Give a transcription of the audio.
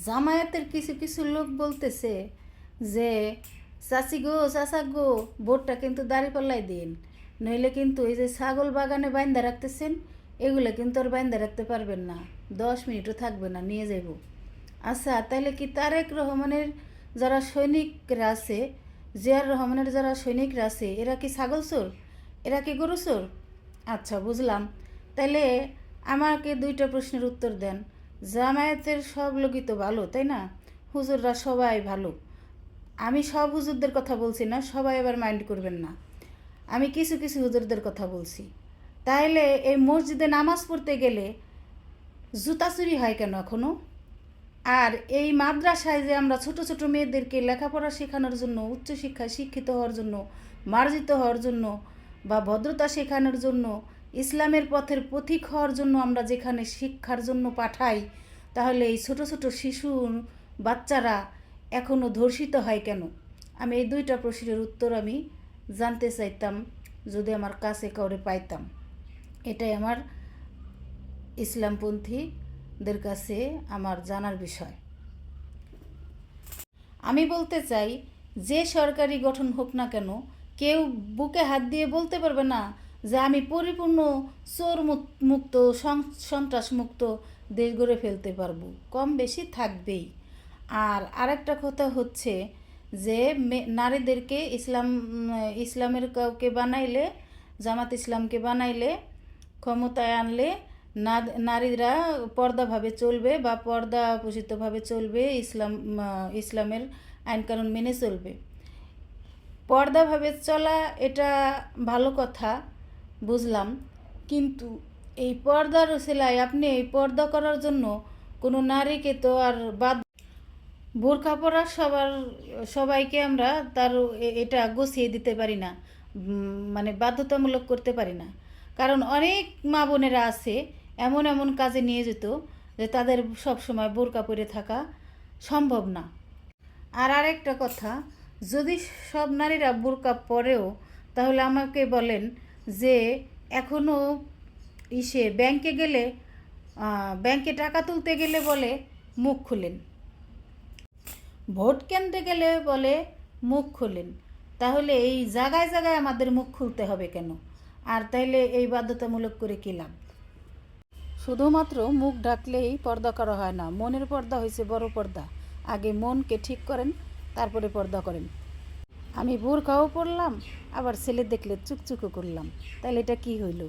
জামায়াতের কিছু কিছু লোক বলতেছে যে চাচি গো চাচা গো ভোটটা কিন্তু দাঁড়িপাল্লাই দিন, নইলে কিন্তু এই যে ছাগল বাগানে বাইন্দা রাখতেছেন এগুলো কিন্তু আর বাইন্দা রাখতে পারবেন না, 10 মিনিটও থাকবে না, নিয়ে যাইব। আচ্ছা, তাহলে কি তারেক রহমানের যারা সৈনিকরা আছে, জিয়ার রহমানের যারা সৈনিকরা আছে, এরা কি ছাগল চোর? এরা কি গরু চোর? আচ্ছা, বুঝলাম। তাইলে আমাকে দুইটা প্রশ্নের উত্তর দেন। জামায়াতের সব লোকই তো ভালো, তাই না? হুজুররা সবাই ভালো। আমি সব হুজুরদের কথা বলছি না, সবাই এবার মাইন্ড করবেন না। আমি কিছু কিছু হুজুরদের কথা বলছি। তাহলে এই মসজিদে নামাজ পড়তে গেলে জুতা চুরি হয় কেন এখনও? আর এই মাদ্রাসায় যে আমরা ছোট ছোট মেয়েদেরকে লেখাপড়া শেখানোর জন্য, উচ্চশিক্ষায় শিক্ষিত হওয়ার জন্য, মার্জিত হওয়ার জন্য বা ভদ্রতা শেখানোর জন্য, ইসলামের পথের পথিক হওয়ার জন্য আমরা যেখানে শিক্ষার জন্য পাঠাই, তাহলে এই ছোট ছোট শিশু বাচ্চারা এখনও ধর্ষিত হয় কেন? আমি এই দুইটা প্রশ্নের উত্তর আমি জানতে চাইতাম, যদি আমার কাছে কাউরে পাইতাম। এটাই আমার ইসলামপন্থীদের কাছে আমার জানার বিষয়। আমি বলতে চাই, যে সরকারি গঠন হোক না কেন, কেউ বুকে হাত দিয়ে বলতে পারবে না যে আমি পরিপূর্ণ চোর মুক্ত, সন্ত্রাস মুক্ত দেশ গড়ে ফেলতে পারবো। কম বেশি থাকবেই। আর আরেকটা কথা হচ্ছে যে নারীদেরকে ইসলামের কাউকে বানাইলে, জামাত ইসলামকে বানাইলে, ক্ষমতায় আনলে নারীরা পর্দাভাবে চলবে বা পর্দা পোষিতভাবে চলবে, ইসলামের আইনকানুন মেনে চলবে। পর্দাভাবে চলা এটা ভালো কথা, বুঝলাম। কিন্তু এই পর্দার সেলাই আপনি এই পর্দা করার জন্য কোনো নারীকে তো আর বোরকা পরা সবাইকে আমরা তার এটা গুছিয়ে দিতে পারি না, মানে বাধ্যতামূলক করতে পারি না। কারণ অনেক মা বোনেরা আছে এমন এমন কাজে নিয়ে যেত যে তাদের সব সময় বোরকা পরে থাকা সম্ভব না। আর আরেকটা কথা, যদি সব নারীরা বোরকা পরেও, তাহলে আমাকে বলেন যে এখনও ব্যাংকে গেলে, ব্যাংকে টাকা তুলতে গেলে বলে মুখ খুলেন, ভোট কেন্দ্রে গেলে বলে মুখ খোলেন। তাহলে এই জায়গায় জায়গায় আমাদের মুখ খুলতে হবে কেন? আর তাইলে এই বাধ্যতামূলক করে কী লাভ? শুধুমাত্র মুখ ঢাকলেই পর্দা করা হয় না, মনের পর্দা হয়েছে বড় পর্দা। আগে মনকে ঠিক করেন, তারপরে পর্দা করেন। আমি বোরকাও পরলাম, আবার ছেলে দেখলে চুকচুকও করলাম, তাহলে এটা কি হইল?